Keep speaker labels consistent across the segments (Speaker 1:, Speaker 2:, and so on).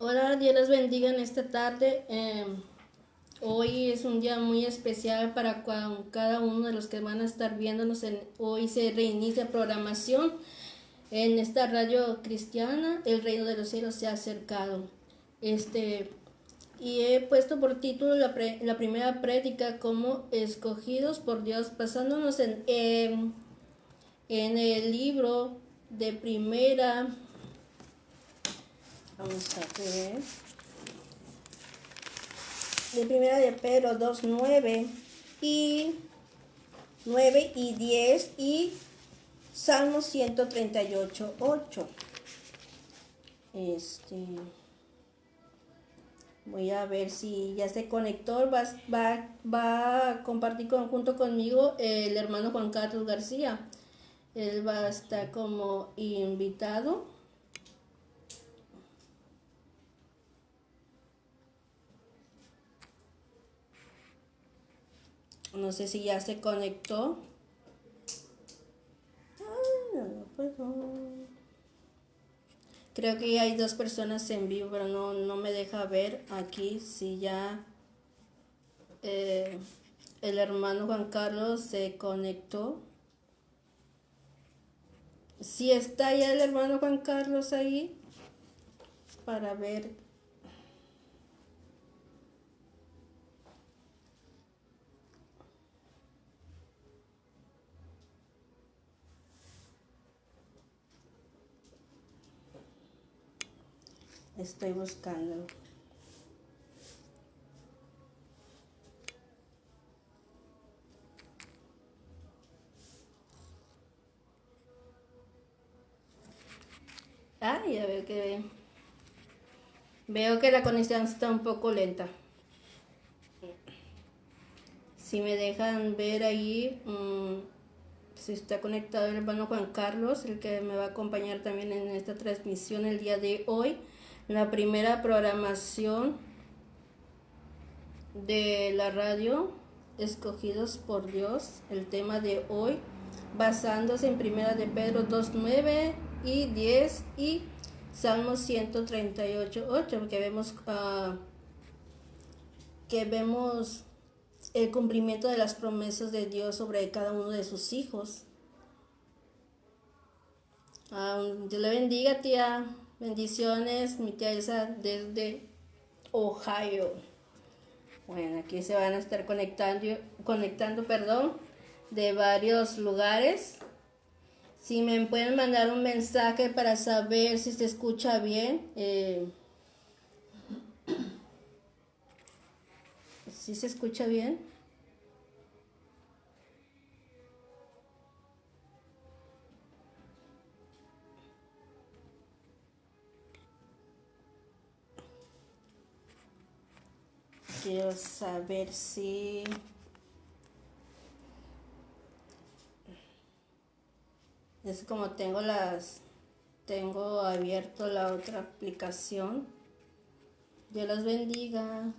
Speaker 1: Hola, Dios les bendiga en esta tarde. Hoy es un día muy especial para cada uno de los que van a estar viéndonos. Hoy se reinicia programación en esta radio cristiana. El reino de los cielos se ha acercado. Este, y he puesto por título la primera prédica como escogidos por Dios, basándonos en el libro de primera. Vamos a ver. De primera de Pedro 2 y 9 y 10 y Salmo 138:8. Voy a ver si ya se conectó. Va a compartir junto conmigo el hermano Juan Carlos García. Él va a estar como invitado. No sé si ya se conectó. No puedo. Creo que ya hay dos personas en vivo, pero no me deja ver aquí si ya el hermano Juan Carlos se conectó. Si está ya el hermano Juan Carlos ahí, para ver. Estoy buscando. Ya veo que la conexión está un poco lenta. Si me dejan ver ahí, si está conectado el hermano Juan Carlos, el que me va a acompañar también en esta transmisión el día de hoy. La primera programación de la radio, escogidos por Dios, el tema de hoy, basándose en primera de Pedro 2:9 y 10 y Salmo 138:8, que vemos el cumplimiento de las promesas de Dios sobre cada uno de sus hijos. Dios le bendiga, tía. Bendiciones, mi tía Elsa desde Ohio. Bueno, aquí se van a estar conectando, de varios lugares. Si me pueden mandar un mensaje para saber si se escucha bien. Si se escucha bien. Quiero saber si... Es como tengo abierto la otra aplicación. Dios los bendiga.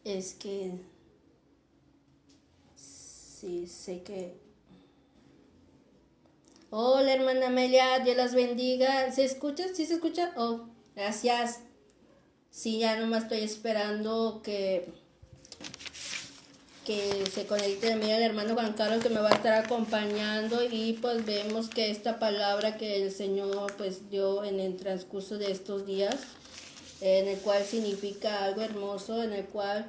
Speaker 1: Es que sí, sé que... Hola, hermana Amelia, Dios las bendiga. ¿Se escucha? ¿Sí se escucha? Oh, gracias. Sí, ya nomás estoy esperando que se conecte también el hermano Juan Carlos, que me va a estar acompañando, y pues vemos que esta palabra que el Señor pues dio en el transcurso de estos días, en el cual significa algo hermoso, en el cual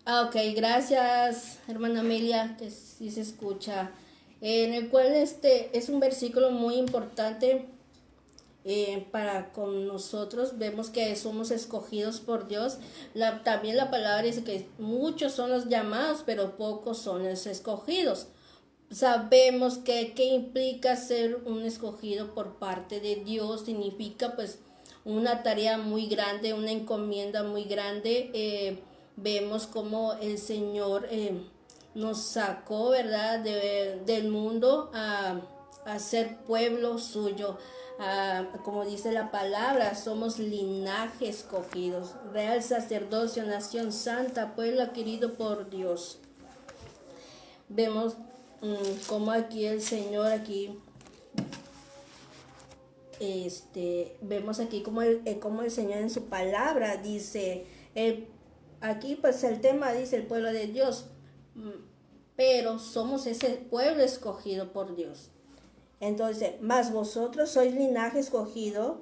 Speaker 1: ok, gracias, hermana Amelia, que sí se escucha. En el cual es un versículo muy importante para con nosotros. Vemos que somos escogidos por Dios. También la palabra dice que muchos son los llamados, pero pocos son los escogidos. Sabemos que qué implica ser un escogido por parte de Dios. Significa pues una tarea muy grande, una encomienda muy grande. Vemos como el Señor nos sacó, ¿verdad?, del mundo a ser pueblo suyo. Como dice la palabra, somos linaje escogidos, real sacerdocio, nación santa, pueblo adquirido por Dios. Vemos como aquí el Señor, aquí, vemos aquí como el Señor en su palabra dice, aquí pues el tema dice el pueblo de Dios, mm, pero somos ese pueblo escogido por Dios. Entonces, mas vosotros sois linaje escogido,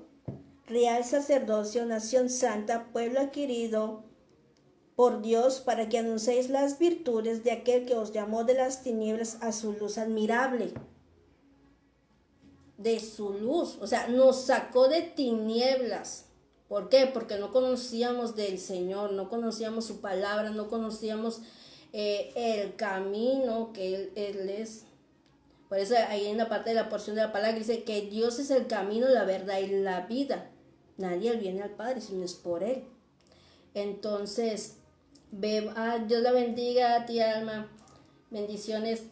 Speaker 1: real sacerdocio, nación santa, pueblo adquirido por Dios, para que anunciéis las virtudes de aquel que os llamó de las tinieblas a su luz admirable. De su luz, o sea, nos sacó de tinieblas. ¿Por qué? Porque no conocíamos del Señor, no conocíamos su palabra, no conocíamos el camino que Él es. Por eso ahí en la parte de la porción de la palabra dice que Dios es el camino, la verdad y la vida. Nadie viene al Padre si no es por Él. Entonces, Dios la bendiga a ti, Alma. Bendiciones,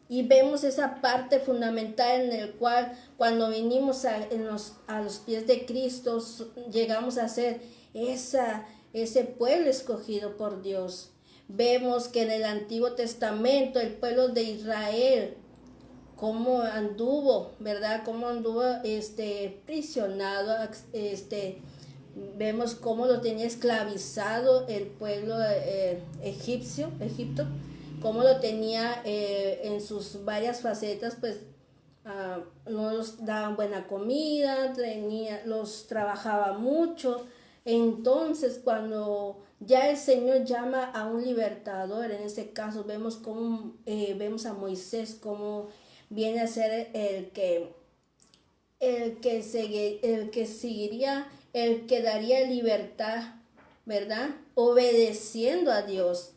Speaker 1: y vemos esa parte fundamental en el cual cuando venimos a los pies de Cristo llegamos a ser ese pueblo escogido por Dios. Vemos que en el Antiguo Testamento el pueblo de Israel cómo anduvo, ¿verdad? Cómo anduvo prisionado, vemos cómo lo tenía esclavizado el pueblo Egipto, cómo lo tenía en sus varias facetas, pues no los daban buena comida, los trabajaba mucho. Entonces, cuando ya el Señor llama a un libertador, en este caso vemos vemos a Moisés como viene a ser el que seguiría, el que daría libertad, ¿verdad? Obedeciendo a Dios.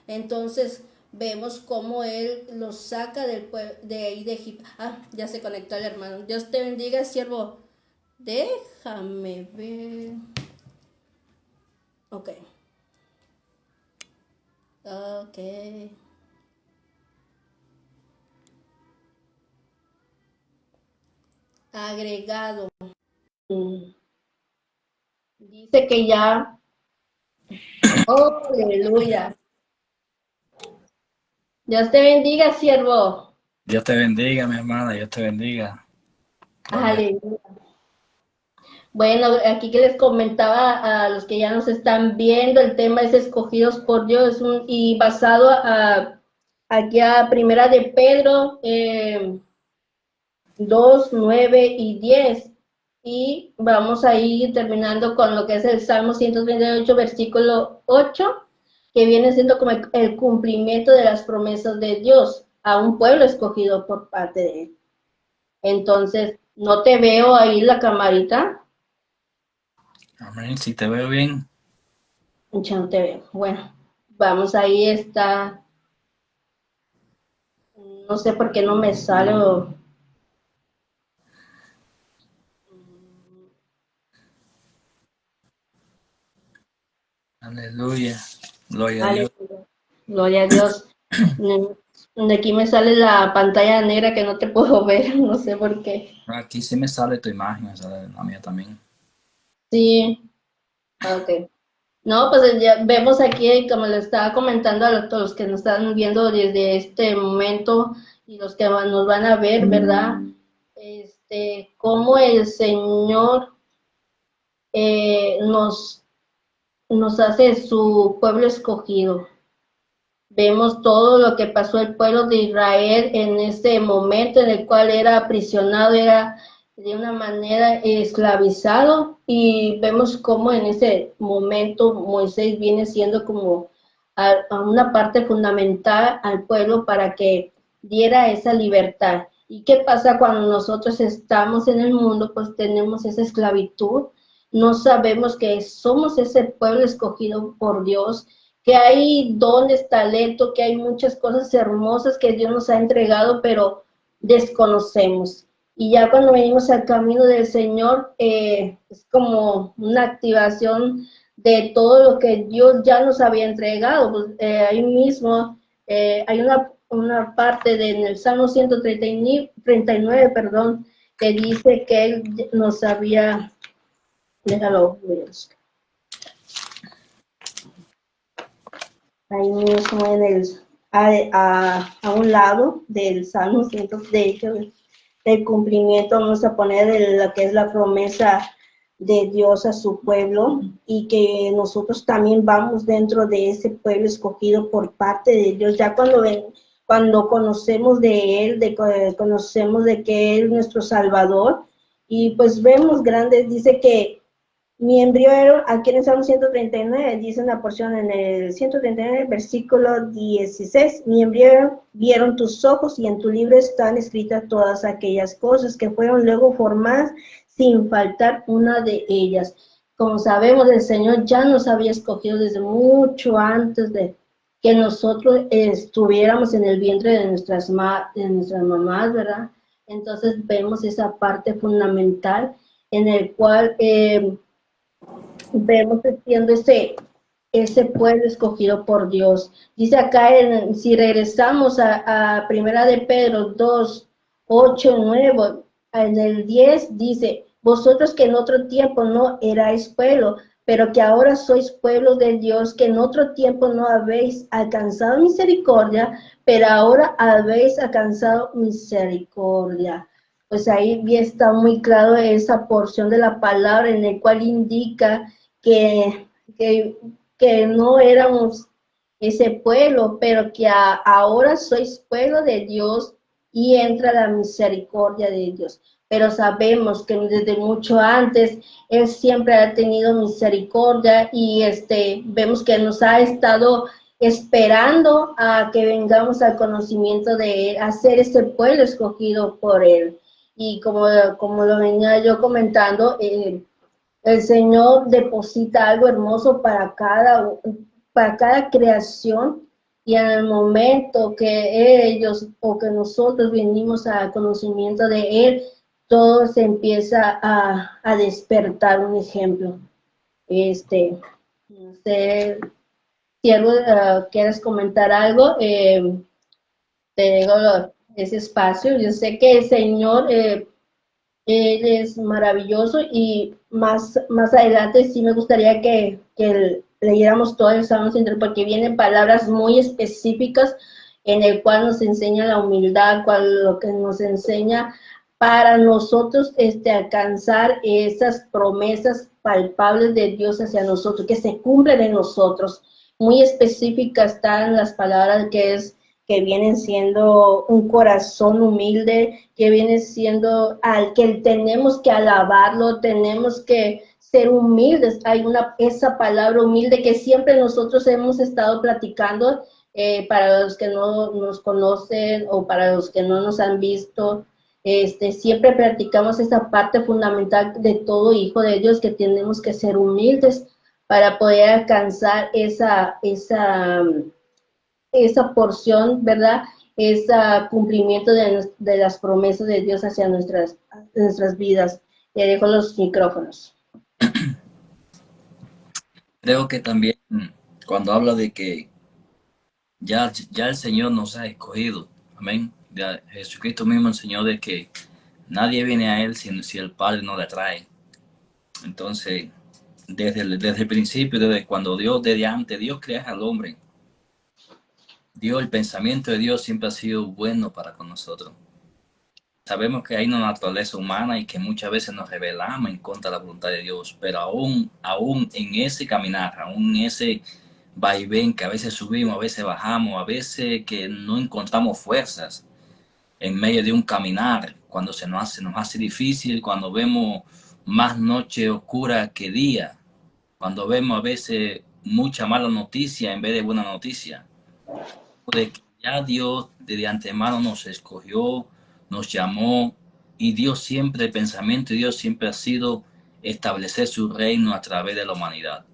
Speaker 1: Entonces vemos cómo Él los saca de ahí de Egipto. Ah, ya se conectó el hermano. Dios te bendiga, siervo. Déjame ver. Ok. Ok. Agregado. Dice que ya. Oh, aleluya. Dios te bendiga, siervo.
Speaker 2: Dios te bendiga, mi hermana, Dios te bendiga. Igualmente.
Speaker 1: Aleluya. Bueno, aquí que les comentaba a los que ya nos están viendo, el tema es escogidos por Dios y basado aquí a Primera de Pedro 2, 9 y 10. Y vamos a ir terminando con lo que es el Salmo 138, versículo 8, que viene siendo como el cumplimiento de las promesas de Dios a un pueblo escogido por parte de Él. Entonces, no te veo ahí la camarita.
Speaker 2: Amén. Si te veo bien.
Speaker 1: Ya no te veo. Bueno, vamos ahí está. No sé por qué no me sale.
Speaker 2: Aleluya. Gloria a Dios.
Speaker 1: Aleluya. Gloria a Dios. De aquí me sale la pantalla negra que no te puedo ver. No sé por qué.
Speaker 2: Aquí sí me sale tu imagen, me sale la mía también.
Speaker 1: Sí, ok. No, pues ya vemos aquí, como le estaba comentando a todos los que nos están viendo desde este momento y los que nos van a ver, ¿verdad? Cómo el Señor nos hace su pueblo escogido. Vemos todo lo que pasó el pueblo de Israel en ese momento en el cual era aprisionado, era de una manera esclavizado, y vemos cómo en ese momento Moisés viene siendo como a una parte fundamental al pueblo para que diera esa libertad. ¿Y qué pasa cuando nosotros estamos en el mundo? Pues tenemos esa esclavitud, no sabemos que somos ese pueblo escogido por Dios, que hay dones, talento, que hay muchas cosas hermosas que Dios nos ha entregado, pero desconocemos. Y ya cuando venimos al camino del Señor, es como una activación de todo lo que Dios ya nos había entregado. Pues, ahí mismo hay una parte en el Salmo 139, perdón, que dice que Él nos había, déjalo, ahí mismo
Speaker 3: a un lado del Salmo 100, de hecho, del cumplimiento, vamos a poner de lo que es la promesa de Dios a su pueblo, y que nosotros también vamos dentro de ese pueblo escogido por parte de Dios. Ya cuando conocemos de Él, conocemos de que Él es nuestro Salvador, y pues vemos grandes, dice que mi embrión, aquí en el Salmo 139, dice una porción en el 139, versículo 16, mi embrión vieron tus ojos y en tu libro están escritas todas aquellas cosas que fueron luego formadas sin faltar una de ellas. Como sabemos, el Señor ya nos había escogido desde mucho antes de que nosotros estuviéramos en el vientre de nuestras mamás, ¿verdad? Entonces vemos esa parte fundamental en el cual vemos siendo ese pueblo escogido por Dios. Dice acá, si regresamos a Primera de Pedro 2, 8, 9, en el 10 dice, vosotros que en otro tiempo no erais pueblo, pero que ahora sois pueblo de Dios, que en otro tiempo no habéis alcanzado misericordia, pero ahora habéis alcanzado misericordia. Pues ahí está muy claro esa porción de la palabra en el cual indica que, que, que no éramos ese pueblo, pero que ahora sois pueblo de Dios y entra la misericordia de Dios. Pero sabemos que desde mucho antes Él siempre ha tenido misericordia, y vemos que nos ha estado esperando a que vengamos al conocimiento de Él, a ser ese pueblo escogido por Él. Y como lo venía yo comentando, el Señor deposita algo hermoso para cada creación, y en el momento que ellos o que nosotros venimos al conocimiento de Él, todo se empieza a despertar. Un ejemplo, no sé, Siervo, ¿quieres comentar algo? Te digo ese espacio. Yo sé que el Señor Él es maravilloso, y más adelante sí me gustaría que leyéramos todo el Salmo 100, porque vienen palabras muy específicas en el cual nos enseña la humildad, lo que nos enseña para nosotros alcanzar esas promesas palpables de Dios hacia nosotros, que se cumplen en nosotros. Muy específicas están las palabras que vienen siendo un corazón humilde, que viene siendo al que tenemos que alabarlo, tenemos que ser humildes. Hay esa palabra humilde que siempre nosotros hemos estado platicando, para los que no nos conocen o para los que no nos han visto. Siempre practicamos esa parte fundamental de todo hijo de Dios, que tenemos que ser humildes para poder alcanzar esa porción, ¿verdad? Ese cumplimiento de las promesas de Dios hacia nuestras vidas. Le dejo los micrófonos.
Speaker 2: Creo que también cuando habla de que ya el Señor nos ha escogido, amén. Ya Jesucristo mismo enseñó de que nadie viene a Él si el Padre no le atrae. Entonces, desde el principio, desde antes, Dios crea al hombre. El pensamiento de Dios siempre ha sido bueno para con nosotros. Sabemos que hay una naturaleza humana y que muchas veces nos rebelamos en contra de la voluntad de Dios, pero aún en ese caminar, aún en ese vaivén que a veces subimos, a veces bajamos, a veces que no encontramos fuerzas en medio de un caminar, cuando nos hace difícil, cuando vemos más noche oscura que día, cuando vemos a veces mucha mala noticia en vez de buena noticia, de que ya Dios desde antemano nos escogió, nos llamó, y Dios siempre, el pensamiento de Dios siempre ha sido establecer su reino a través de la humanidad.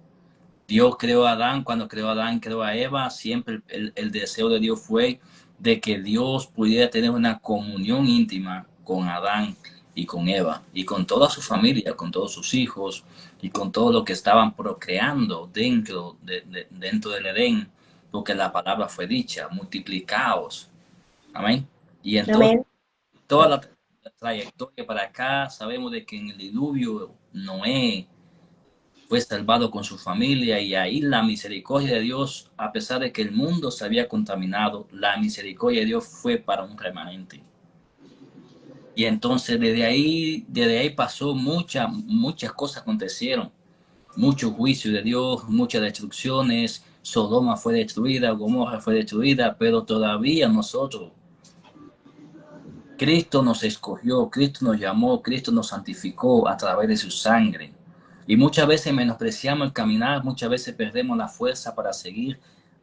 Speaker 2: Dios creó a Adán, cuando creó a Adán, creó a Eva, siempre el deseo de Dios fue de que Dios pudiera tener una comunión íntima con Adán y con Eva, y con toda su familia, con todos sus hijos, y con todo lo que estaban procreando dentro del Edén, porque la palabra fue dicha, multiplicaos. Amén. Y entonces,
Speaker 3: Amén.
Speaker 2: toda la trayectoria para acá, sabemos de que en el diluvio Noé fue salvado con su familia, y ahí la misericordia de Dios, a pesar de que el mundo se había contaminado, la misericordia de Dios fue para un remanente. Y entonces desde ahí pasó muchas cosas acontecieron, muchos juicios de Dios, muchas destrucciones. Sodoma fue destruida, Gomorra fue destruida, pero todavía nosotros, Cristo nos escogió, Cristo nos llamó, Cristo nos santificó a través de su sangre. Y muchas veces menospreciamos el caminar, muchas veces perdemos la fuerza para seguir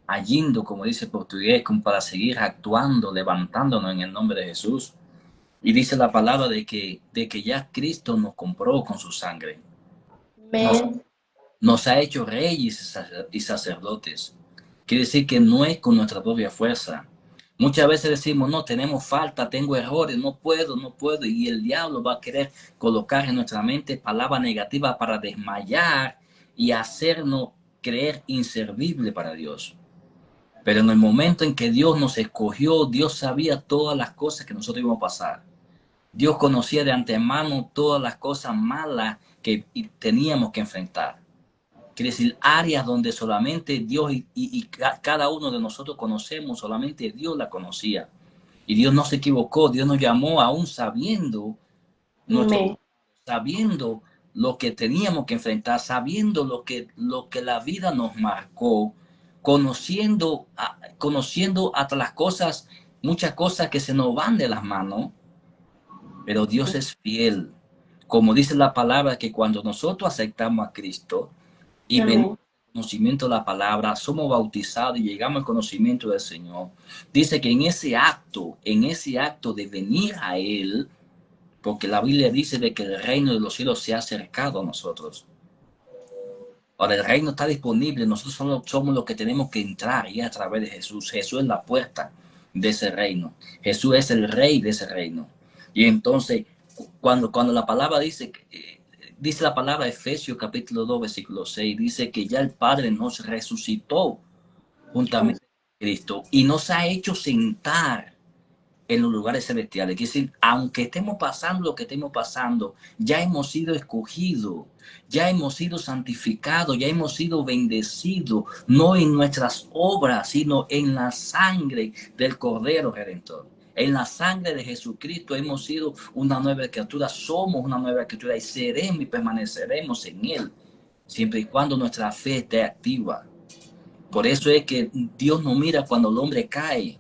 Speaker 2: agindo, como dice el portugués, como para seguir actuando, levantándonos en el nombre de Jesús. Y dice la palabra de que ya Cristo nos compró con su sangre. Nos ha hecho reyes y sacerdotes. Quiere decir que no es con nuestra propia fuerza. Muchas veces decimos, no, tenemos falta, tengo errores, no puedo. Y el diablo va a querer colocar en nuestra mente palabras negativas para desmayar y hacernos creer inservible para Dios. Pero en el momento en que Dios nos escogió, Dios sabía todas las cosas que nosotros íbamos a pasar. Dios conocía de antemano todas las cosas malas que teníamos que enfrentar. Quiere decir, áreas donde solamente Dios y cada uno de nosotros conocemos, solamente Dios la conocía. Y Dios no se equivocó, Dios nos llamó aún sabiendo lo que teníamos que enfrentar, sabiendo lo que la vida nos marcó, conociendo hasta las cosas, muchas cosas que se nos van de las manos, pero Dios es fiel. Como dice la palabra, que cuando nosotros aceptamos a Cristo y venimos al conocimiento de la palabra, somos bautizados y llegamos al conocimiento del Señor, dice que en ese acto de venir a Él, porque la Biblia dice de que el reino de los cielos se ha acercado a nosotros. Ahora el reino está disponible, nosotros somos los que tenemos que entrar y a través de Jesús. Jesús es la puerta de ese reino. Jesús es el rey de ese reino. Y entonces, cuando la palabra dice la palabra Efesios capítulo 2, versículo 6, dice que ya el Padre nos resucitó juntamente con Cristo y nos ha hecho sentar en los lugares celestiales. Es decir, aunque estemos pasando lo que estemos pasando, ya hemos sido escogidos, ya hemos sido santificados, ya hemos sido bendecidos, no en nuestras obras, sino en la sangre del Cordero Redentor. En la sangre de Jesucristo hemos sido una nueva criatura, somos una nueva criatura y seremos y permaneceremos en Él, siempre y cuando nuestra fe esté activa. Por eso es que Dios no mira cuando el hombre cae,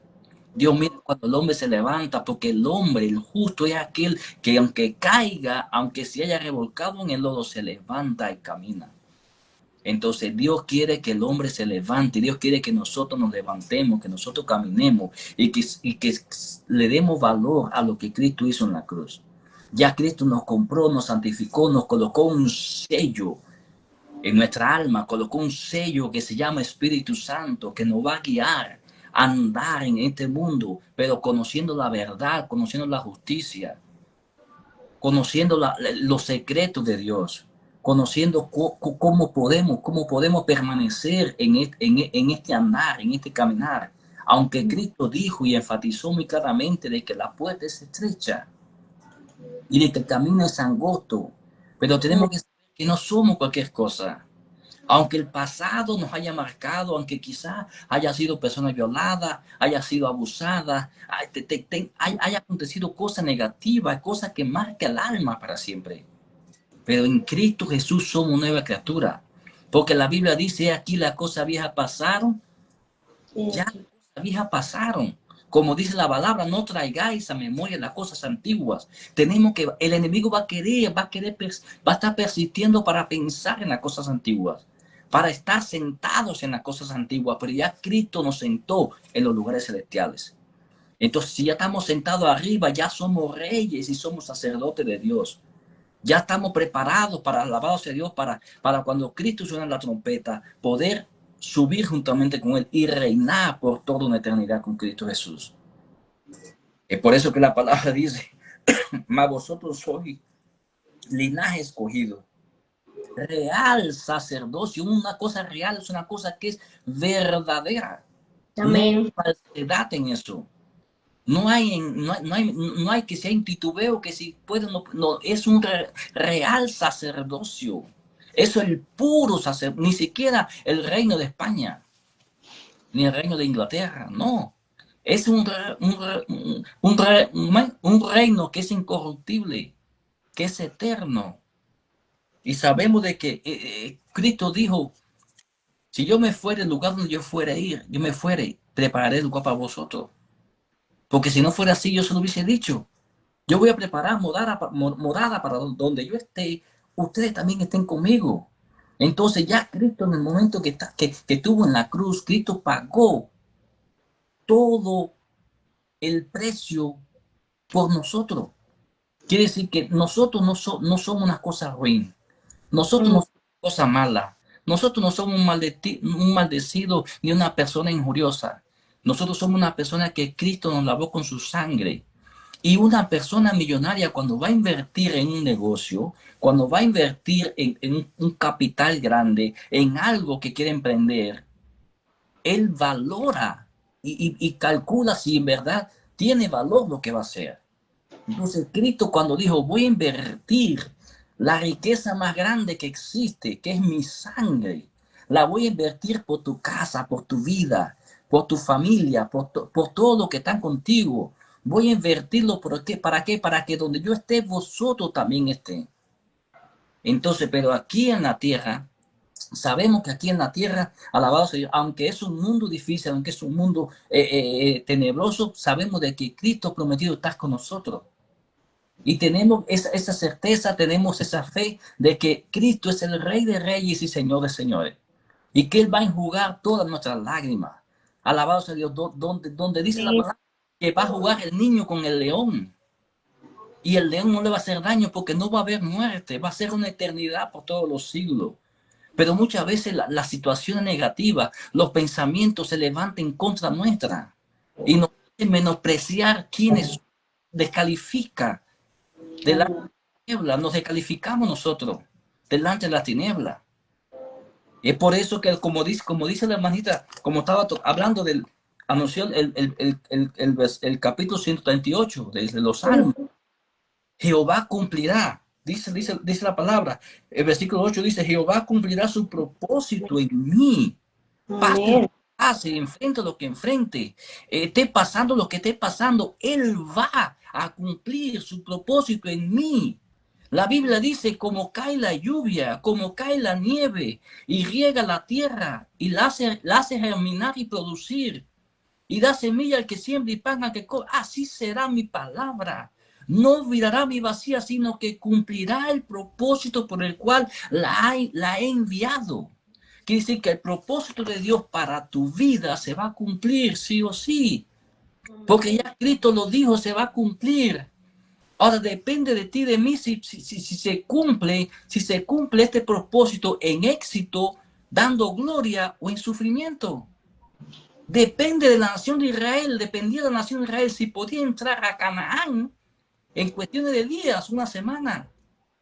Speaker 2: Dios mira cuando el hombre se levanta, porque el hombre, el justo, es aquel que aunque caiga, aunque se haya revolcado en el lodo, se levanta y camina. Entonces Dios quiere que el hombre se levante, Dios quiere que nosotros nos levantemos, que nosotros caminemos y que le demos valor a lo que Cristo hizo en la cruz. Ya Cristo nos compró, nos santificó, nos colocó un sello en nuestra alma, colocó un sello que se llama Espíritu Santo, que nos va a guiar a andar en este mundo, pero conociendo la verdad, conociendo la justicia, conociendo los secretos de Dios, conociendo cómo podemos permanecer en este andar, en este caminar. Aunque Cristo dijo y enfatizó muy claramente de que la puerta es estrecha y de que el camino es angosto, pero tenemos que saber que no somos cualquier cosa. Aunque el pasado nos haya marcado, aunque quizá haya sido persona violada, haya sido abusada, haya acontecido cosas negativas, cosas que marcan el alma para siempre. Pero en Cristo Jesús somos nueva criatura. Porque la Biblia dice, aquí las cosas viejas pasaron, ya las cosas viejas pasaron. Como dice la palabra, no traigáis a memoria las cosas antiguas. El enemigo va a estar persistiendo para pensar en las cosas antiguas, para estar sentados en las cosas antiguas, pero ya Cristo nos sentó en los lugares celestiales. Entonces, si ya estamos sentados arriba, ya somos reyes y somos sacerdotes de Dios. Ya estamos preparados para alabar a Dios, para cuando Cristo suene la trompeta, poder subir juntamente con Él y reinar por toda una eternidad con Cristo Jesús. Es por eso que la palabra dice, mas vosotros sois linaje escogido, real sacerdocio. Una cosa real es una cosa que es verdadera.
Speaker 3: Amén.
Speaker 2: No hay falsedad en eso. No hay que sea en titubeo, que si puede, no, es un real sacerdocio. Eso es el puro sacerdocio, ni siquiera el reino de España, ni el reino de Inglaterra, no. Es un reino que es incorruptible, que es eterno. Y sabemos de que Cristo dijo, si yo me fuera del lugar donde yo fuera a ir, yo me fuera, prepararé el lugar para vosotros. Porque si no fuera así, yo se lo hubiese dicho. Yo voy a preparar morada para donde yo esté, ustedes también estén conmigo. Entonces ya Cristo en el momento que estuvo en la cruz, Cristo pagó todo el precio por nosotros. Quiere decir que nosotros no somos una cosa ruin. Nosotros no somos una cosa mala. Nosotros no somos un maldecido ni una persona injuriosa. Nosotros somos una persona que Cristo nos lavó con su sangre. Y una persona millonaria cuando va a invertir en un negocio, cuando va a invertir en un capital grande, en algo que quiere emprender, él valora y calcula si en verdad tiene valor lo que va a hacer. Entonces Cristo cuando dijo, voy a invertir la riqueza más grande que existe, que es mi sangre, la voy a invertir por tu casa, por tu vida, por tu familia, por todo lo que están contigo. Voy a invertirlo, ¿por qué? ¿Para qué? Para que donde yo esté, vosotros también estén. Entonces, pero aquí en la tierra, sabemos que aquí en la tierra, alabado sea Dios, aunque es un mundo difícil, aunque es un mundo tenebroso, sabemos de que Cristo prometido está con nosotros. Y tenemos esa certeza, tenemos esa fe de que Cristo es el Rey de Reyes y Señor de Señores. Y que Él va a enjugar todas nuestras lágrimas. Alabado sea Dios, donde dice la palabra que va a jugar el niño con el león. Y el león no le va a hacer daño porque no va a haber muerte, va a ser una eternidad por todos los siglos. Pero muchas veces la situación negativa, los pensamientos se levantan en contra nuestra y nos hacen menospreciar quienes descalifica delante de la tiniebla, nos descalificamos nosotros delante de la tiniebla. Es por eso que, como dice la hermanita, como estaba hablando del, anunció el capítulo 138 de los Salmos, Jehová cumplirá. Dice la palabra. El versículo 8 dice, Jehová cumplirá su propósito en mí. Pase lo que pase, enfrente lo que enfrente, esté pasando lo que esté pasando, Él va a cumplir su propósito en mí. La Biblia dice, como cae la lluvia, como cae la nieve, y riega la tierra, y la hace germinar y producir, y da semilla al que siembra y pan al que come. Así será mi palabra. No virará mi vacía, sino que cumplirá el propósito por el cual la he enviado. Quiere decir que el propósito de Dios para tu vida se va a cumplir, sí o sí. Porque ya Cristo lo dijo, se va a cumplir. Ahora depende de ti, de mí, si se cumple este propósito en éxito, dando gloria o en sufrimiento. Depende de la nación de Israel, dependía de la nación de Israel si podía entrar a Canaán en cuestiones de días, una semana.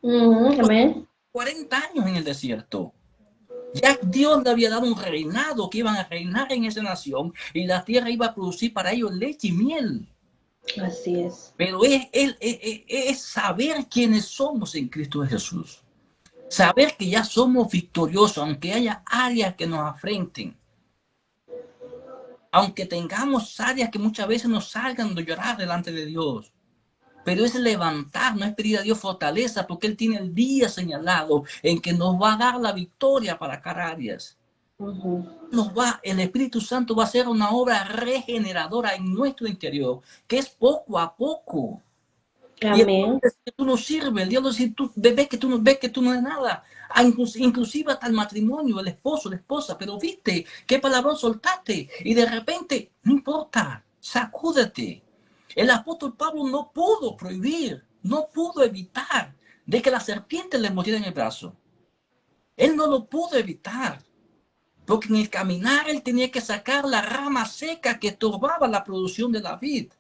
Speaker 3: Amén.
Speaker 2: 40 años en el desierto. Ya Dios le había dado un reinado que iban a reinar en esa nación y la tierra iba a producir para ellos leche y miel.
Speaker 3: Así es.
Speaker 2: Pero es saber quiénes somos en Cristo Jesús. Saber que ya somos victoriosos, aunque haya áreas que nos afrenten. Aunque tengamos áreas que muchas veces nos salgan de llorar delante de Dios. Pero es levantar, no es pedir a Dios fortaleza, porque Él tiene el día señalado en que nos va a dar la victoria para cada áreas. El Espíritu Santo va a hacer una obra regeneradora en nuestro interior, que es poco a poco.
Speaker 3: Amén.
Speaker 2: Y tú no sirves, el diablo dice, tú ves que tú no eres nada. Inclusive hasta el matrimonio, el esposo, la esposa, pero viste qué palabra soltaste y de repente, no importa, sacúdete. El apóstol Pablo no pudo prohibir, no pudo evitar de que la serpiente le mordiera en el brazo. Él no lo pudo evitar, porque en el caminar él tenía que sacar la rama seca que estorbaba la producción de la vid.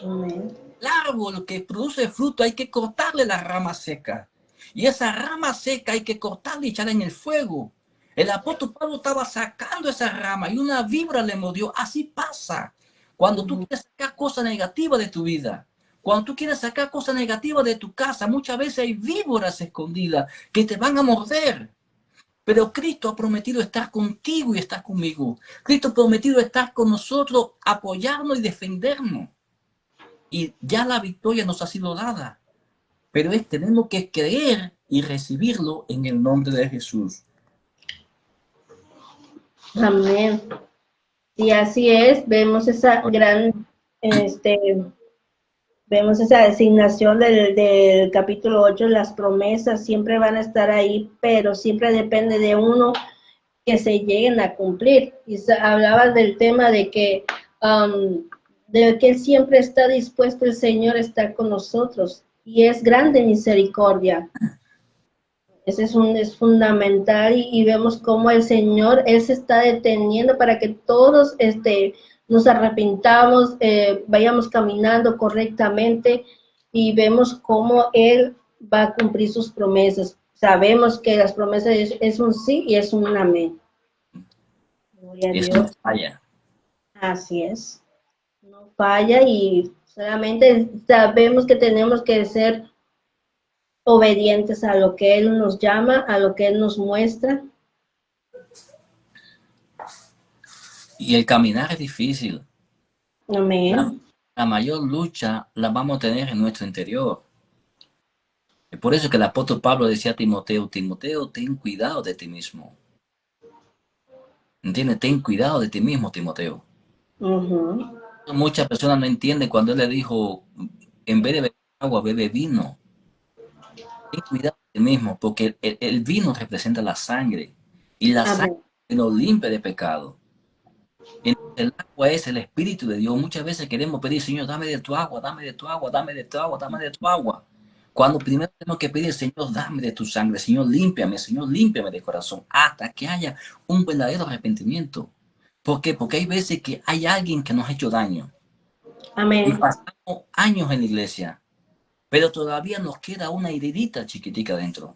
Speaker 3: Amén.
Speaker 2: El árbol que produce fruto hay que cortarle la rama seca. Y esa rama seca hay que cortarla y echarla en el fuego. El apóstol Pablo estaba sacando esa rama y una víbora le mordió. Así pasa cuando tú quieres sacar cosas negativas de tu vida. Cuando tú quieres sacar cosas negativas de tu casa, muchas veces hay víboras escondidas que te van a morder. Pero Cristo ha prometido estar contigo y estar conmigo. Cristo ha prometido estar con nosotros, apoyarnos y defendernos. Y ya la victoria nos ha sido dada. Pero tenemos que creer y recibirlo en el nombre de Jesús.
Speaker 3: Amén. Y así es, vemos esa gran, vemos esa designación del capítulo 8, las promesas siempre van a estar ahí, pero siempre depende de uno que se lleguen a cumplir. Y hablabas del tema de que siempre está dispuesto el Señor a estar con nosotros, y es grande misericordia. Ese es fundamental, y vemos cómo el Señor, Él se está deteniendo para que todos nos arrepintamos, vayamos caminando correctamente, y vemos cómo Él va a cumplir sus promesas. Sabemos que las promesas es un sí y es un amén. Gloria a Dios.
Speaker 2: No falla.
Speaker 3: Así es. No falla, y solamente sabemos que tenemos que ser obedientes a lo que Él nos llama, a lo que Él nos muestra.
Speaker 2: Y el caminar es difícil.
Speaker 3: Amén.
Speaker 2: La mayor lucha la vamos a tener en nuestro interior. Es por eso que el apóstol Pablo decía a Timoteo, Timoteo, ten cuidado de ti mismo. ¿Entiendes? Ten cuidado de ti mismo, Timoteo. Muchas personas no entienden cuando él le dijo, en vez de beber agua, bebe vino. Ten cuidado de ti mismo, porque el vino representa la sangre, y la sangre nos limpia de pecado. El agua es el Espíritu de Dios. Muchas veces queremos pedir, Señor, dame de tu agua, dame de tu agua, dame de tu agua, dame de tu agua. Cuando primero tenemos que pedir, Señor, dame de tu sangre, Señor, límpiame de corazón, hasta que haya un verdadero arrepentimiento. ¿Por qué? Porque hay veces que hay alguien que nos ha hecho daño.
Speaker 3: Amén.
Speaker 2: Y pasamos años en la iglesia, pero todavía nos queda una heridita chiquitica dentro.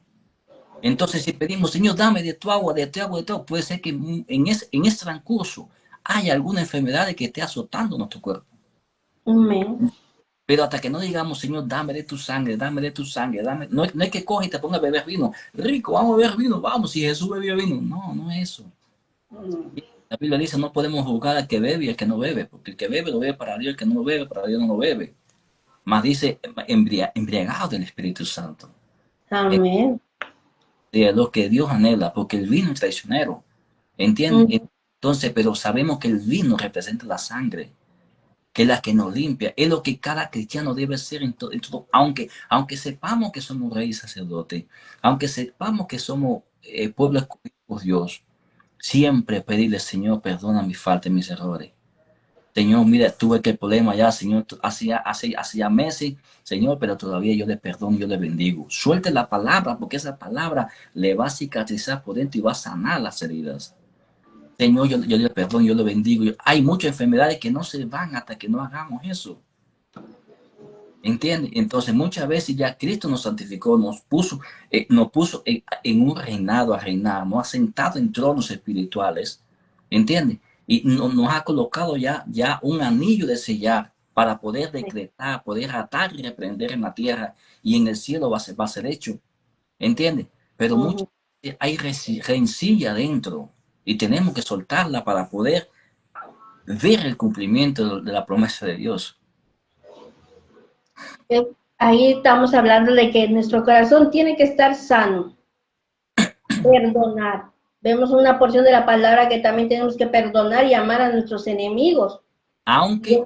Speaker 2: Entonces, si pedimos, Señor, dame de tu agua, de tu agua, de tu agua, puede ser que en ese transcurso hay alguna enfermedad que esté azotando nuestro cuerpo.
Speaker 3: Amén.
Speaker 2: Pero hasta que no digamos, Señor, dame de tu sangre, dame de tu sangre, dame. No es que coge y te ponga a beber vino. Rico, vamos a beber vino, vamos, si Jesús bebió vino. No, no es eso. La Biblia dice, no podemos juzgar al que bebe y al que no bebe, porque el que bebe lo bebe para Dios, el que no lo bebe para Dios no lo bebe. Más dice, embriagado del Espíritu Santo.
Speaker 3: Amén.
Speaker 2: De lo que Dios anhela, porque el vino es traicionero. ¿Entiendes? Entonces, pero sabemos que el vino representa la sangre, que es la que nos limpia, es lo que cada cristiano debe ser en todo, aunque sepamos que somos reyes y sacerdotes, aunque sepamos que somos pueblo escogido por Dios, siempre pedirle, Señor, perdona mis faltas y mis errores. Señor, mira, tuve que el problema ya, Señor, hacía meses, Señor, pero todavía yo le perdono, yo le bendigo. Suelte la palabra, porque esa palabra le va a cicatrizar por dentro y va a sanar las heridas. Señor, yo le perdono, yo le bendigo. Hay muchas enfermedades que no se van hasta que no hagamos eso. ¿Entiendes? Entonces, muchas veces ya Cristo nos santificó, nos puso en un reinado a reinar, nos ha sentado en tronos espirituales. ¿Entiendes? Y nos ha colocado ya un anillo de sellar para poder decretar, poder atar y reprender en la tierra, y en el cielo va a ser hecho. ¿Entiendes? Pero muchas veces hay rencilla dentro, y tenemos que soltarla para poder ver el cumplimiento de la promesa de Dios.
Speaker 3: Ahí estamos hablando de que nuestro corazón tiene que estar sano, perdonar. Vemos una porción de la palabra que también tenemos que perdonar y amar a nuestros enemigos.
Speaker 2: Aunque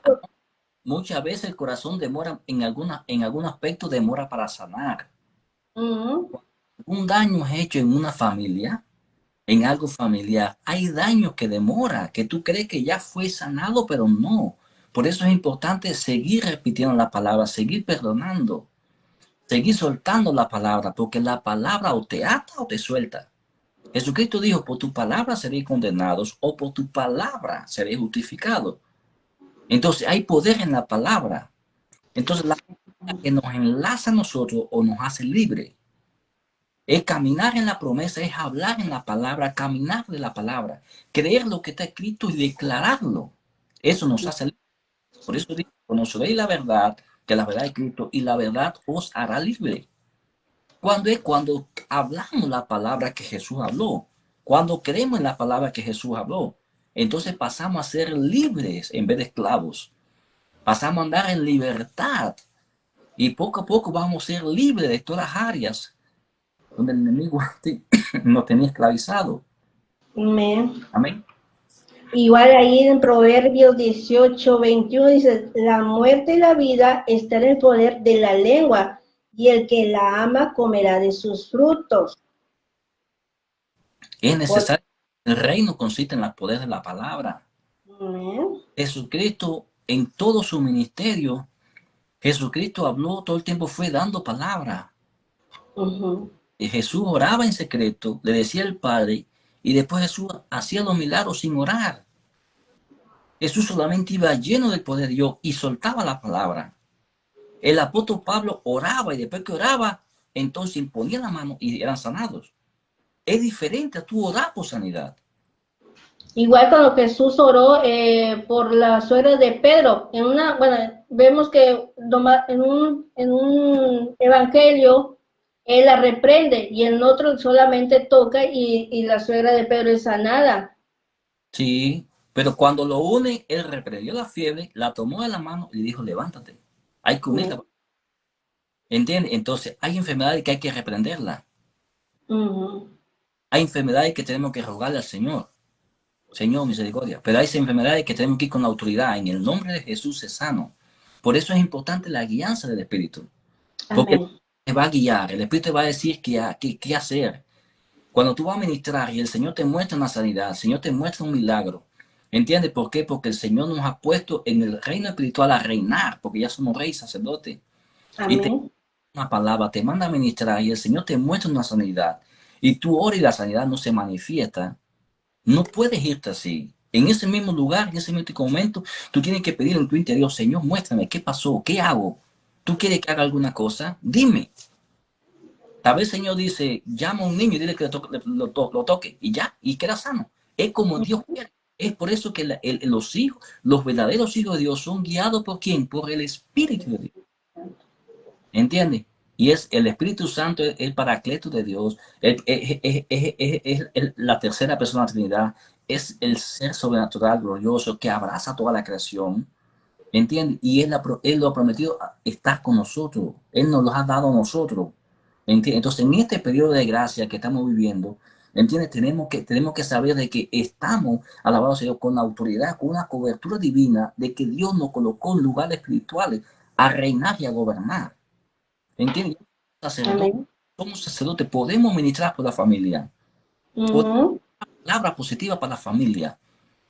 Speaker 2: muchas veces el corazón demora, en algún aspecto demora para sanar. Un daño es hecho en una familia, en algo familiar, hay daños que demora, que tú crees que ya fue sanado, pero no. Por eso es importante seguir repitiendo la palabra, seguir perdonando, seguir soltando la palabra, porque la palabra o te ata o te suelta. Jesucristo dijo, por tu palabra seréis condenados, o por tu palabra seréis justificados. Entonces hay poder en la palabra. Entonces la palabra que nos enlaza a nosotros o nos hace libre. Es caminar en la promesa, es hablar en la palabra, caminar de la palabra, creer lo que está escrito y declararlo. Eso nos hace libre. Por eso digo, conoceréis la verdad que la verdad es Cristo, y la verdad os hará libre. Cuando hablamos la palabra que Jesús habló, cuando creemos en la palabra que Jesús habló, entonces pasamos a ser libres en vez de esclavos. Pasamos a andar en libertad. Y poco a poco vamos a ser libres de todas las áreas donde el enemigo nos tenía esclavizado.
Speaker 3: Amén.
Speaker 2: Amén.
Speaker 3: Igual ahí en Proverbios 18:21 dice, la muerte y la vida están en el poder de la lengua, y el que la ama comerá de sus frutos.
Speaker 2: Es necesario. El reino consiste en el poder de la palabra.
Speaker 3: Amén.
Speaker 2: Jesucristo, en todo su ministerio, Jesucristo habló todo el tiempo, fue dando palabra. Y Jesús oraba en secreto, le decía al Padre, y después Jesús hacía los milagros sin orar. Jesús solamente iba lleno del poder de Dios y soltaba la palabra. El apóstol Pablo oraba, y después que oraba, entonces imponía la mano y eran sanados. Es diferente a tu orar por sanidad.
Speaker 3: Igual cuando Jesús oró por la suegra de Pedro, vemos que en un evangelio él la reprende y en otro solamente toca y la suegra de Pedro es sanada.
Speaker 2: Sí, pero cuando lo une, él reprendió la fiebre, la tomó de la mano y le dijo, levántate. Hay que unirla. ¿Entiendes? Entonces, hay enfermedades que hay que reprenderla. Hay enfermedades que tenemos que rogarle al Señor. Señor, misericordia. Pero hay enfermedades que tenemos que ir con la autoridad. En el nombre de Jesús es sano. Por eso es importante la guianza del Espíritu. Porque
Speaker 3: Amén.
Speaker 2: te va a guiar. El Espíritu te va a decir qué hacer. Cuando tú vas a ministrar y el Señor te muestra una sanidad, el Señor te muestra un milagro. ¿Entiendes por qué? Porque el Señor nos ha puesto en el reino espiritual a reinar, porque ya somos rey, sacerdote. Y te
Speaker 3: Amén.
Speaker 2: una palabra, te manda a ministrar y el Señor te muestra una sanidad. Y tú oras y la sanidad no se manifiesta. No puedes irte así. En ese mismo lugar, en ese mismo momento, tú tienes que pedir en tu interior, Señor, muéstrame qué pasó, qué hago. ¿Tú quieres que haga alguna cosa? Dime. Tal vez el Señor dice, llama a un niño y dile que lo toque y ya, y queda sano. Es como Dios quiere. Es por eso que los hijos, los verdaderos hijos de Dios son guiados por ¿quién? Por el Espíritu de Dios. ¿Entiendes? Y es el Espíritu Santo, el paracleto de Dios, es la tercera persona de la Trinidad, es el ser sobrenatural, glorioso, que abraza toda la creación. ¿Entiendes? Y él lo ha prometido estar con nosotros. Él nos lo ha dado a nosotros. ¿Entiendes? Entonces, en este periodo de gracia que estamos viviendo, ¿entiendes? Tenemos que saber de que estamos, alabados Señor, con la autoridad, con una cobertura divina, de que Dios nos colocó en lugares espirituales a reinar y a gobernar. ¿Entiendes? Somos sacerdotes, podemos ministrar por la familia. Podemos dar palabras positivas para la familia.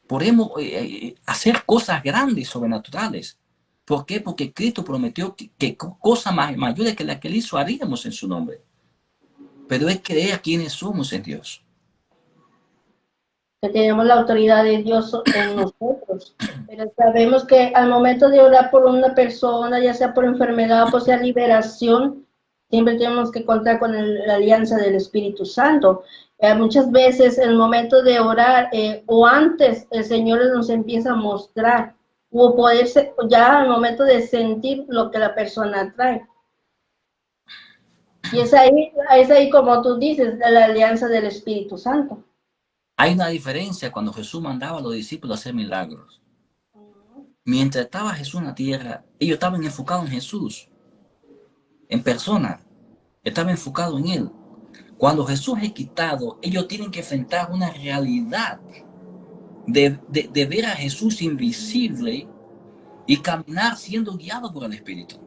Speaker 2: Podemos hacer cosas grandes, sobrenaturales. ¿Por qué? Porque Cristo prometió que cosas mayores que las que él hizo haríamos en su nombre. Pero es creer a quienes somos en Dios.
Speaker 3: Que tenemos la autoridad de Dios en nosotros. Pero sabemos que al momento de orar por una persona, ya sea por enfermedad o por sea liberación, siempre tenemos que contar con la alianza del Espíritu Santo. Muchas veces en el momento de orar o antes el Señor nos empieza a mostrar o poderse ya al momento de sentir lo que la persona trae. Y es ahí como tú dices, la alianza del Espíritu Santo.
Speaker 2: Hay una diferencia cuando Jesús mandaba a los discípulos a hacer milagros. Mientras estaba Jesús en la tierra, ellos estaban enfocados en Jesús, en persona, estaban enfocados en Él. Cuando Jesús es quitado, ellos tienen que enfrentar una realidad de ver a Jesús invisible y caminar siendo guiado por el Espíritu.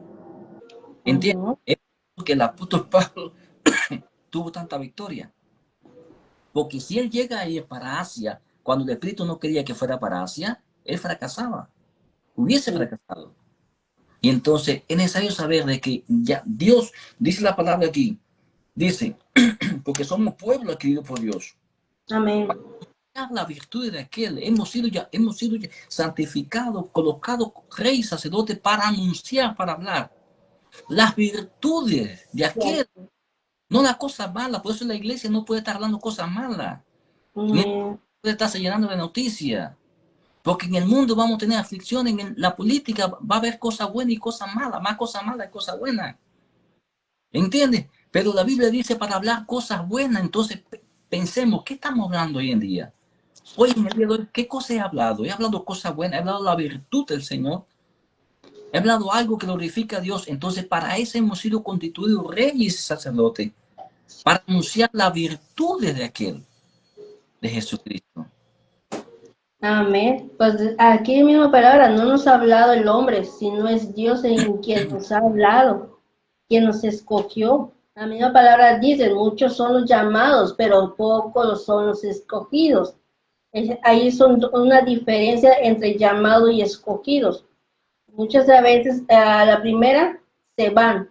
Speaker 2: ¿Entiendes? Es porque el apóstol Pablo tuvo tanta victoria. Porque si él llega a ir para Asia, cuando el Espíritu no quería que fuera para Asia, él fracasaba. Hubiese fracasado. Y entonces es necesario saber de que ya Dios, dice la palabra aquí, dice, porque somos pueblo adquirido por Dios.
Speaker 3: Amén.
Speaker 2: La virtud de aquel, hemos sido ya santificados, colocados rey y sacerdote para anunciar, para hablar las virtudes de aquel, no las cosas malas. Por eso la iglesia no puede estar hablando cosas malas, ni puede estarse llenando de noticias, Porque en el mundo vamos a tener aflicciones, en la política va a haber cosas buenas y cosas malas, más cosas malas y cosas buenas. ¿Entiendes? Pero la Biblia dice para hablar cosas buenas, entonces pensemos, ¿qué estamos hablando hoy en día? Hoy en el día de hoy, ¿qué cosas he hablado? He hablado cosas buenas, he hablado la virtud del Señor, he hablado algo que glorifica a Dios. Entonces para eso hemos sido constituidos reyes y sacerdotes, para anunciar la virtud de aquel, de Jesucristo.
Speaker 3: Amén. Pues aquí en misma palabra no nos ha hablado el hombre, sino es Dios en quien nos ha hablado, quien nos escogió. La misma palabra dice, muchos son los llamados, pero pocos son los escogidos. Ahí son una diferencia entre llamado y escogidos. Muchas veces a la primera se van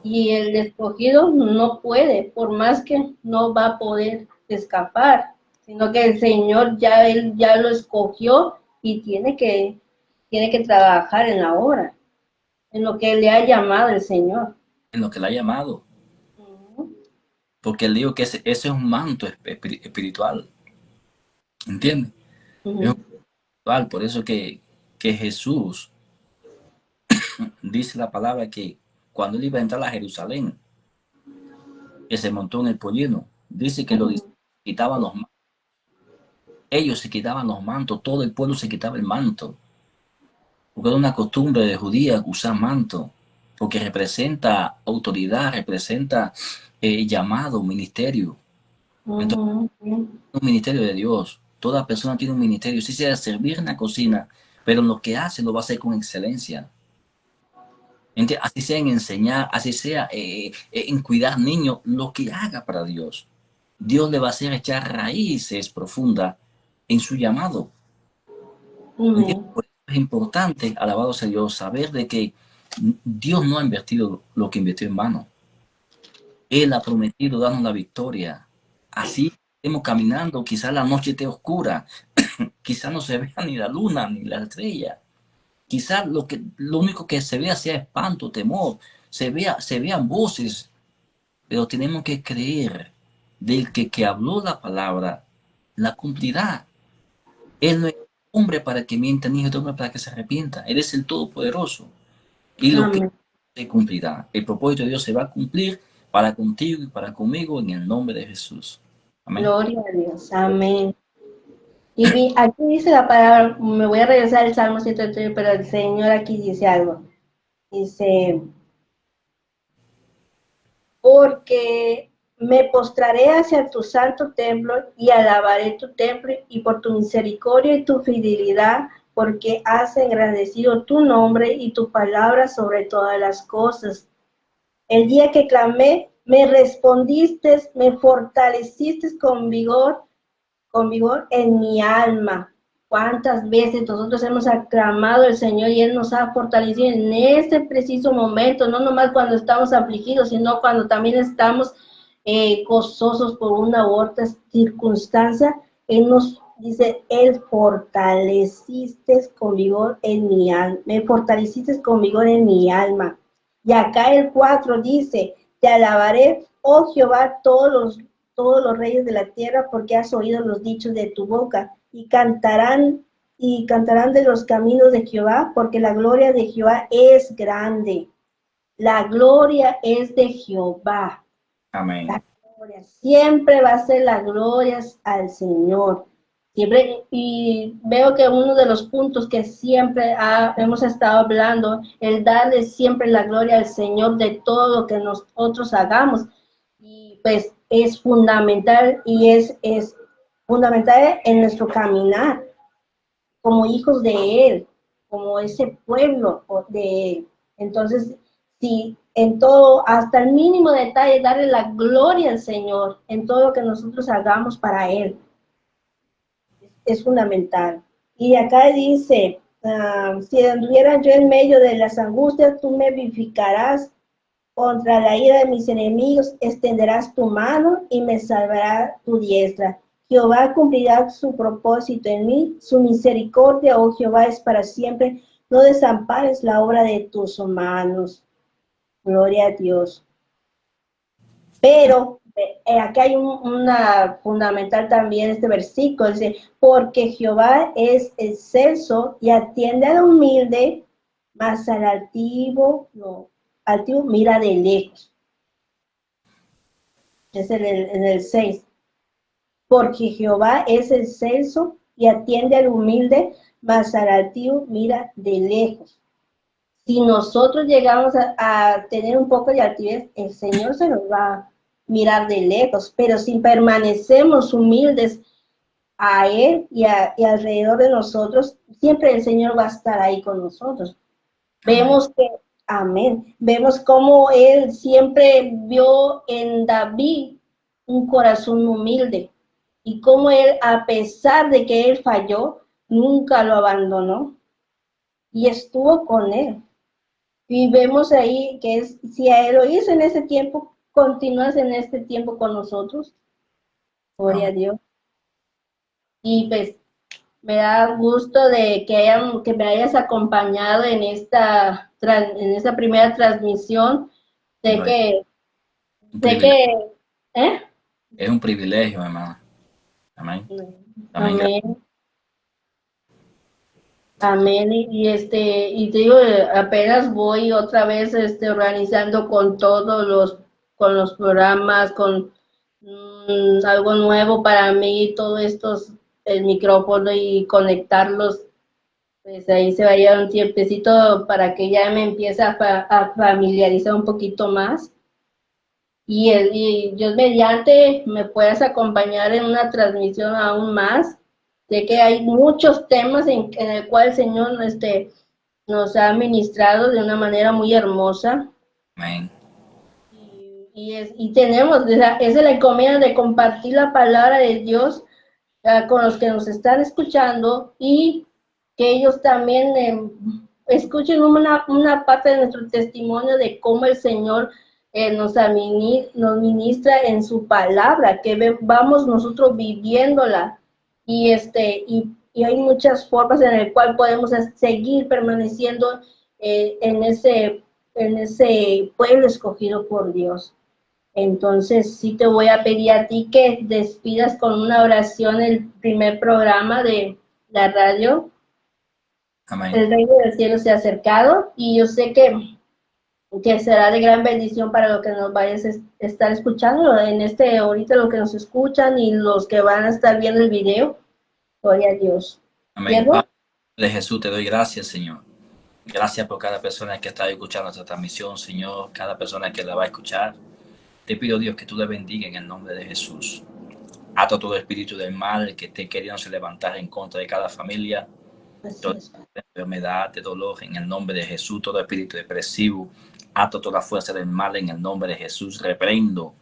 Speaker 3: y el escogido no puede, por más que no va a poder escapar, sino que el Señor él ya lo escogió y tiene que trabajar en la obra, en lo que le ha llamado el Señor.
Speaker 2: En lo que le ha llamado. Porque él dijo que ese es un manto espiritual. ¿Entiendes? Es un manto espiritual. Por eso que Jesús dice la palabra que cuando él iba a entrar a Jerusalén, que se montó en el pollino, dice que los quitaban los mantos. Ellos se quitaban los mantos, todo el pueblo se quitaba el manto. Porque era una costumbre de judía usar manto, porque representa autoridad, representa llamado, ministerio. Entonces, un ministerio de Dios. Toda persona tiene un ministerio, si sea servir en la cocina, pero lo que hace lo va a hacer con excelencia. Así sea en enseñar, así sea en cuidar niños, lo que haga para Dios. Dios le va a hacer echar raíces profundas en su llamado. Por eso es importante, alabado sea Dios, saber de que Dios no ha invertido lo que invirtió en vano. Él ha prometido darnos la victoria. Así estemos caminando, quizás la noche esté oscura, quizás no se vea ni la luna ni la estrella. Quizás lo único que se vea sea espanto, temor, se vean voces, pero tenemos que creer del que habló la palabra, la cumplirá. Él no es hombre para que mienta, ni es hombre para que se arrepienta. Él es el Todopoderoso. Y lo que se cumplirá. El propósito de Dios se va a cumplir para contigo y para conmigo en el nombre de Jesús. Amén.
Speaker 3: Gloria a Dios. Amén. Y aquí dice la palabra, me voy a regresar al Salmo 103, pero el Señor aquí dice algo. Dice, porque me postraré hacia tu santo templo y alabaré tu templo y por tu misericordia y tu fidelidad, porque has engrandecido tu nombre y tu palabra sobre todas las cosas. El día que clamé, me respondiste, me fortaleciste con vigor en mi alma. ¿Cuántas veces nosotros hemos aclamado al Señor y Él nos ha fortalecido en este preciso momento? No nomás cuando estamos afligidos, sino cuando también estamos gozosos por una u otra circunstancia. Él nos dice, Él fortaleciste con vigor en mi alma. Me fortaleciste con vigor en mi alma. Y acá el 4 dice, te alabaré, oh Jehová, todos los reyes de la tierra, porque has oído los dichos de tu boca, y cantarán de los caminos de Jehová, porque la gloria de Jehová es grande. La gloria es de Jehová.
Speaker 2: Amén.
Speaker 3: La gloria siempre va a ser la gloria al Señor. Siempre, y veo que uno de los puntos que siempre hemos estado hablando, el darle siempre la gloria al Señor de todo lo que nosotros hagamos. Y pues es fundamental y es fundamental en nuestro caminar como hijos de Él, como ese pueblo de Él. Entonces, si en todo, hasta el mínimo detalle, darle la gloria al Señor en todo lo que nosotros hagamos para Él, es fundamental. Y acá dice, si anduviera yo en medio de las angustias, tú me vivificarás. Contra la ira de mis enemigos extenderás tu mano y me salvará tu diestra. Jehová cumplirá su propósito en mí, su misericordia, oh Jehová, es para siempre. No desampares la obra de tus manos. Gloria a Dios. Pero Aquí hay una fundamental también este versículo, dice, porque Jehová es excelso y atiende al humilde, mas al altivo, no, altivo mira de lejos. Es en el 6. Porque Jehová es excelso y atiende al humilde, mas al altivo mira de lejos. Si nosotros llegamos a tener un poco de altivez, el Señor se nos va a mirar de lejos, pero si permanecemos humildes a Él y alrededor de nosotros, siempre el Señor va a estar ahí con nosotros.
Speaker 2: Amén.
Speaker 3: Vemos que, amén, vemos cómo Él siempre vio en David un corazón humilde y cómo Él, a pesar de que Él falló, nunca lo abandonó y estuvo con Él. Y vemos ahí que si a Él lo hizo en ese tiempo, continúas en este tiempo con nosotros. Gloria a
Speaker 2: Amén.
Speaker 3: Dios. Y pues me da gusto de que me hayas acompañado en esta primera transmisión. Sé
Speaker 2: No,
Speaker 3: que,
Speaker 2: un
Speaker 3: sé
Speaker 2: privilegio.
Speaker 3: que, ¿eh?
Speaker 2: Es un privilegio, hermano. Amén. Amén.
Speaker 3: Amén. Amén. Y te digo, apenas voy otra vez organizando con con los programas, con algo nuevo para mí, todos estos, el micrófono y conectarlos, pues ahí se va a llevar un tiempecito para que ya me empiece a familiarizar un poquito más. Y Dios mediante me puedas acompañar en una transmisión aún más. Sé que hay muchos temas en el cual el Señor nos ha ministrado de una manera muy hermosa.
Speaker 2: Amén.
Speaker 3: Y tenemos, esa es la encomienda de compartir la palabra de Dios con los que nos están escuchando y que ellos también escuchen una parte de nuestro testimonio de cómo el Señor nos ministra en su palabra, que vamos nosotros viviéndola y hay muchas formas en las cuales podemos seguir permaneciendo en ese pueblo escogido por Dios. Entonces, sí te voy a pedir a ti que despidas con una oración el primer programa de la radio.
Speaker 2: Amén.
Speaker 3: El reino del cielo se ha acercado y yo sé que será de gran bendición para los que nos vayas a estar escuchando ahorita los que nos escuchan y los que van a estar viendo el video. Gloria a Dios.
Speaker 2: Amén.
Speaker 3: ¿Cierto?
Speaker 2: Padre de Jesús, te doy gracias, Señor. Gracias por cada persona que está escuchando esta transmisión, Señor. Cada persona que la va a escuchar. Te pido, Dios, que tú le bendiga en el nombre de Jesús. Ato todo espíritu del mal que esté queriéndose levantar en contra de cada familia.
Speaker 3: Así
Speaker 2: Toda
Speaker 3: es, Padre.
Speaker 2: enfermedad, de dolor, en el nombre de Jesús. Todo espíritu depresivo. Ato toda fuerza del mal en el nombre de Jesús. Reprendo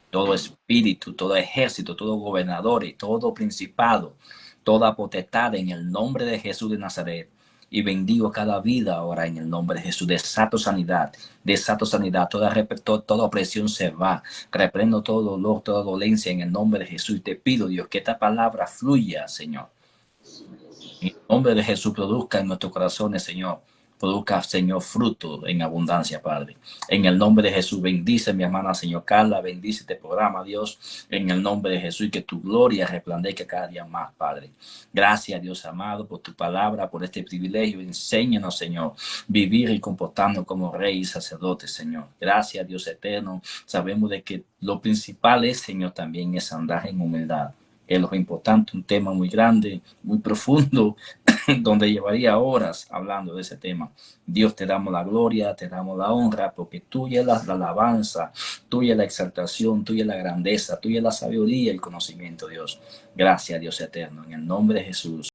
Speaker 2: todo espíritu, todo ejército, todo gobernador y todo principado, toda potestad en el nombre de Jesús de Nazaret. Y bendigo cada vida ahora en el nombre de Jesús. Desato sanidad, toda opresión se va. Reprendo todo dolor, toda dolencia en el nombre de Jesús. Y te pido, Dios, que esta palabra fluya, Señor. En el nombre de Jesús produzca en nuestros corazones, Señor. Produzca, Señor, fruto en abundancia, Padre. En el nombre de Jesús, bendice mi hermana, Señor Carla, bendice este programa, Dios, en el nombre de Jesús, y que tu gloria resplandezca cada día más, Padre. Gracias, Dios amado, por tu palabra, por este privilegio. Enséñanos, Señor, vivir y comportarnos como rey y sacerdote, Señor. Gracias, Dios eterno. Sabemos de que lo principal es, Señor, también es andar en humildad. Es lo importante, un tema muy grande, muy profundo, donde llevaría horas hablando de ese tema. Dios, te damos la gloria, te damos la honra, porque tuya es la alabanza, tuya es la exaltación, tuya es la grandeza, tuya es la sabiduría y el conocimiento, Dios. Gracias, Dios eterno, en el nombre de Jesús.